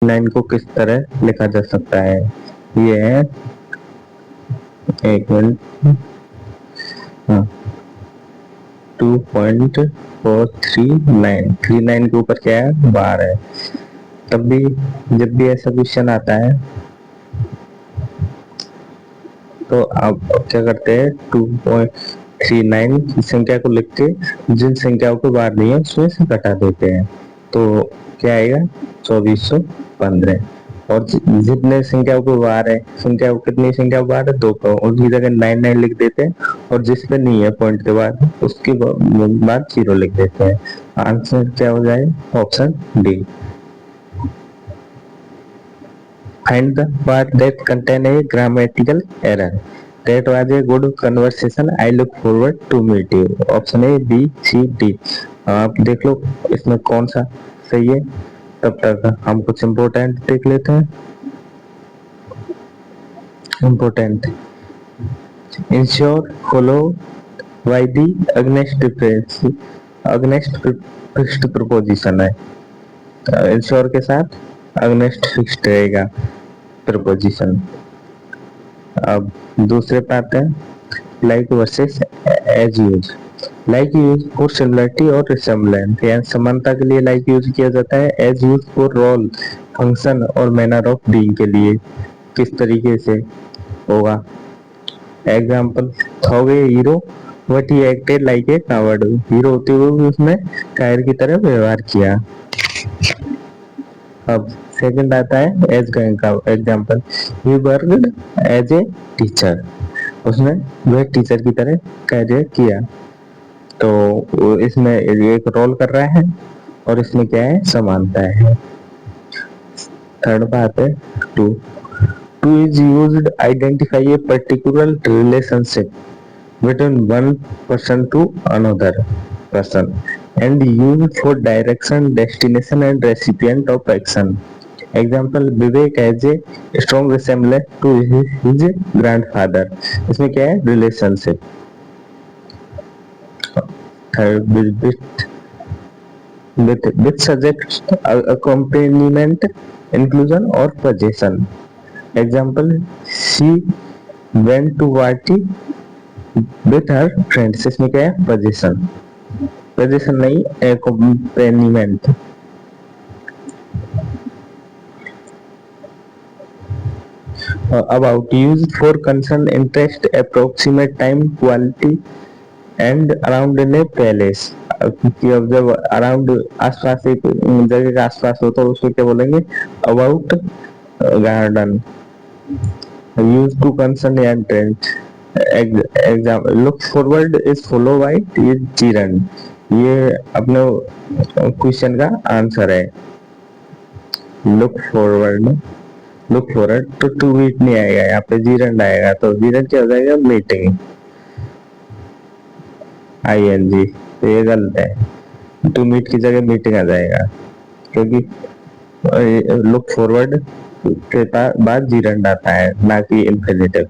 9 को किस तरह लिखा जा सकता है? ये है, एक मिनट, 2.439, 39 के ऊपर क्या है? बार है। तब भी जब भी ऐसा क्वेश्चन आता है तो आप क्या करते हैं, 2.39 की संख्या को लिख के जिन संख्याओं को बार नहीं है उसमें से घटा देते हैं, तो क्या आएगा? 2415। और जितने संख्याओं को बार है, संख्या को कितनी संख्या को बार है? 2 को, उनकी जगह 99 लिख देते हैं, और जिस पे नहीं है पॉइंट के बाद उसके बाद 0 लिख देते हैं। आंसर क्या हो जाएगा? Option D. Find the part that contain a grammatical error. That was a good conversation. I look forward to meet you. Option A, B, C, D. आप देख लो इसमें कौन सा सही है। तब तक हम कुछ इम्पोर्टेंट देख लेते हैं। Important, ensure follow by the against difference, against fixed preposition है। इंश्योर के साथ अगेंस्ट फिक्स्ड रहेगा प्रपोजिशन। अब दूसरे पे आते हैं, like versus as use. Like use for similarity और रिसेम्बलेंस, यानी समानता के लिए लाइक यूज किया जाता है। As use for role, function और मैनर ऑफ बीइंग के लिए किस तरीके से होगा। Example, though a hero but he acted like a coward. Hero होते हुए भी उसने कायर की तरह व्यवहार किया। अब सेकंड आता है एज का example, he worked as a teacher, उसने वह टीचर की तरह कार्य किया। तो इसमें एक रोल कर रहा है और इसमें क्या है? समानता है। थर्ड बात है to. To is used identify a particular relationship between one person to another person and used for direction, destination and recipient of action. Example, Vivek has a strong resemblance to his grandfather. इसमें क्या है? Relationship. with subject, accompaniment, inclusion और possession. Example, she went to party with her friends. इसमें क्या है? Position. Position नहीं, accompaniment। about, used for concern, interest, approximate time, quality and around in a place। कि अब जब अराउंड आसपास एक जगह के आसपास हो तो उसको क्या बोलेंगे? About garden. Use to concern या intent. Example, look forward is follow by is चिरन। ये अपने क्वेश्चन का आंसर है। लुक फॉरवर्ड, लुक फॉरवर्ड तो टू मीट नहीं आएगा, यहाँ पे जीरन आएगा, तो जीरन क्या हो जाएगा? Meeting, ING। तो ये गलत है, टू मीट की जगह मीटिंग आ जाएगा, क्योंकि लुक फॉरवर्ड के बाद जीरन आता है, ना कि इंफिनिटिव।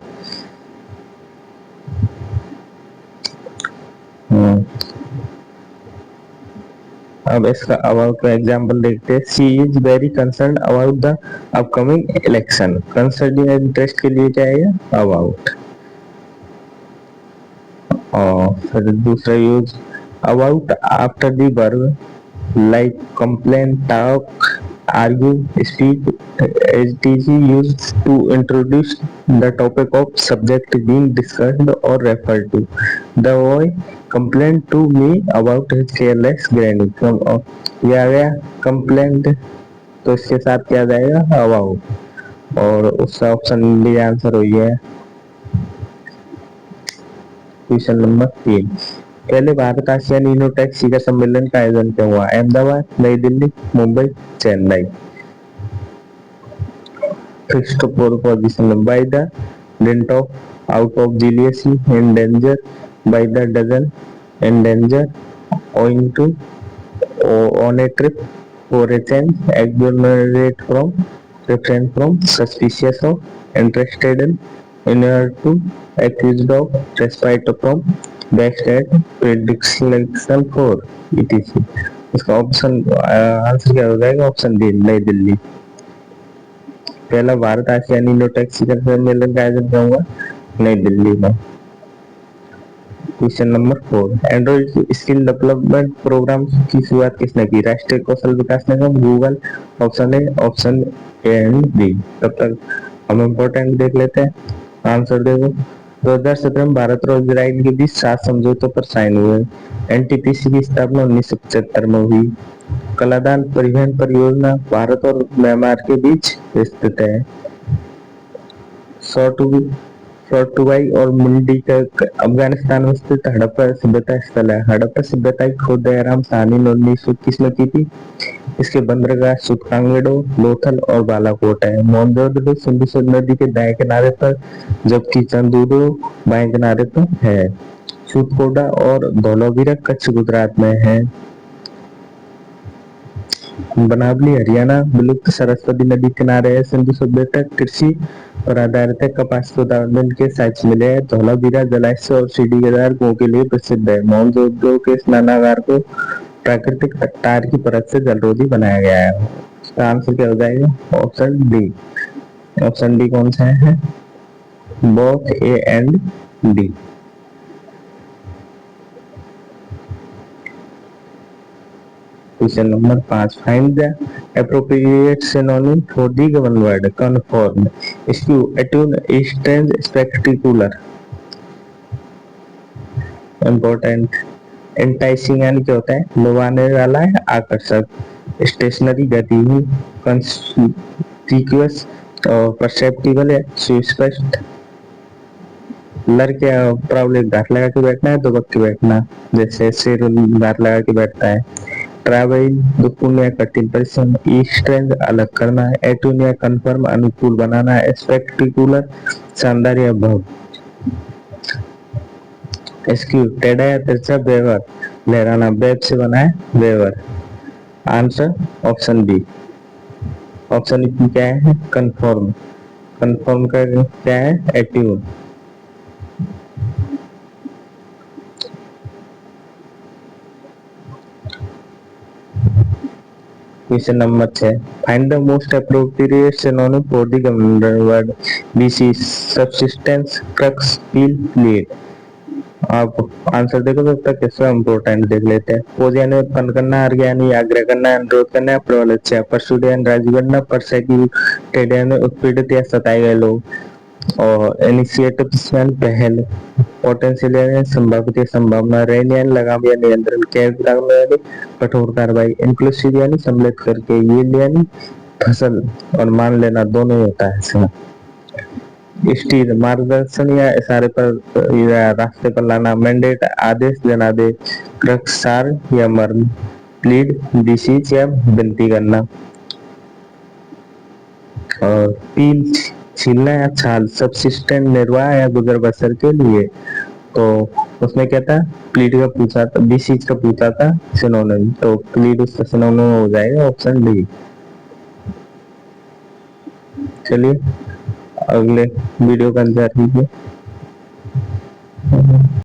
अब इसका अबाउट का एग्जाम्पल देखते हैं। She is very concern about the upcoming election. Concern या इंटरेस्ट के लिए क्या है? अबाउट। और फिर दूसरा use, about after the verb, like complain, talk, argue, speak, etc. used to introduce the topic of subject being discussed or referred to. The boy complained to me about his careless granny. ये आ गया complaint, तो इसके साथ क्या जाएगा? About. और उसका option D answer हो गया। क्वेश्चन नंबर 3, पहले भारत आसियान यूनो टैक्सी का सम्मेलन का आयोजन क्या हुआ? अहमदाबाद, नई Delhi, Mumbai, Chennai. Fixed preposition, by the dint of, out of, jealousy, in danger, by the dozen, in danger, owing to, on a trip, for a change, exonerate from, refrain from, suspicious of, interested in order to, accused of, despite from, backstab, prediction for, etc. इसका option answer क्या हो जाएगा? Option D, नई दिल्ली। पहला Bharat ASEAN Indo taxi सम्मेलन का आयोजन कहाँ हुआ? नई दिल्ली में। Question number 4, android skill development program की शुरुआत किसने की? Rashtriya Kaushal Vikas Nigam, Google. Option A, option A and B. तब तक हम इम्पोर्टेंट देख लेते हैं, आंसर देखो। 2017 में भारत और इजराइल के बीच 7 समझौतों पर साइन हुए। एनटीपीसी की स्थापना 1975 में हुई। कलादान परिवहन परियोजना भारत और म्यांमार के बीच स्थित है। सोटुवाई और मुंडी का अफगानिस्तान में स्थित हड़प्पा सभ्यता स्थल है। हड़प्पा सभ्यता की खोज दयाराम साहनी ने 1921 में की थी। इसके बंदरगाह सुतकांगेडो, लोथल और बालाकोट है। मोहनजोदड़ो सिंधु नदी के दाएं किनारे पर, जबकि चंदूरो बाएं किनारे पर है। सूतकोटा और धौलावीरा कच्छ गुजरात में है। बनावली हरियाणा विलुप्त सरस्वती नदी किनारे है। सिंधु सभ्यता कृषि पर आधारित है। कपास के उत्पादन के साक्ष्य मिले हैं। धौलावीरा जलाशय और सीढ़ीदार कुओं के लिए प्रसिद्ध है। मोहनजोदड़ो के स्नानागार को प्राकृतिक टार की परत से जलरोधी बनाया गया है। इसका आंसर क्या हो जाएगा? Option D. ऑप्शन डी कौन सा है? Both A and D. Question number 5, find the appropriate synonym for the given word confirm, skew, attune, strange, spectacular. Important. Enticing यानी क्या होता है? लुभाने वाला है, आकर्षक। स्टेशनरी गतिहीन, कंस्पिक्यूअस और परसेप्टिबल है, सुस्पष्ट। लड़के प्रॉब्लम घाट लगा के बैठना है, दुबक के बैठना, जैसे शेर घाट लगा के बैठता है। ट्रैवल दुखपूर्ण या कठिन परिश्रम। स्ट्रेंज अलग करना है। एटून या कन्फर्म अनुकूल बनाना है। स्पेक्टिकुलर शानदार या भव्य। स्क्यू टेढ़ा या तिरछा, वेवर लहराना, वेब से बना है weaver. Answer option B. Option B क्या है? कन्फर्म। कन्फर्म का क्या है? Attune. Question number 6, find the most appropriate synonym for the given word basis, subsistence, crux, peel, lead. आप आंसर देखो, तब तक इसका इम्पोर्टेंट देख लेते हैं। पोज यानी उत्पन्न करना, अर्घ यानी आग्रह करना, अनुरोध करना, प्रबल, परसुड यानी राजी करना, परसेक्यूटेड यानी उत्पीड़ित या सताए गए लोग, और इनिशिएटिव यानी पहल, पोटेंशियल यानी संभावित या संभावना, रेन यानी लगाम या नियंत्रण, केयर यानी कठोर कार्रवाई, इंक्लूसिव यानी सम्मिलित करके, यील्ड यानी फसल और मान लेना दोनों ही होता है इसमें। स्टीर मार्गदर्शन या इशारे पर या रास्ते पर लाना, मैंडेट आदेश जनादेश, क्रक्सार या मर्म, प्लीड डिसीज या विनती करना, और पील छीलना या छाल, सबसिस्टेंट निर्वाह या गुजर बसर के लिए। तो उसमें क्या था? प्लीड का पूछा था, डिसीज का पूछा था सिनोनिम, तो प्लीड उसका सिनोनिम हो जाएगा ऑप्शन डी। चलिए अगले वीडियो का इंतजार कीजिए।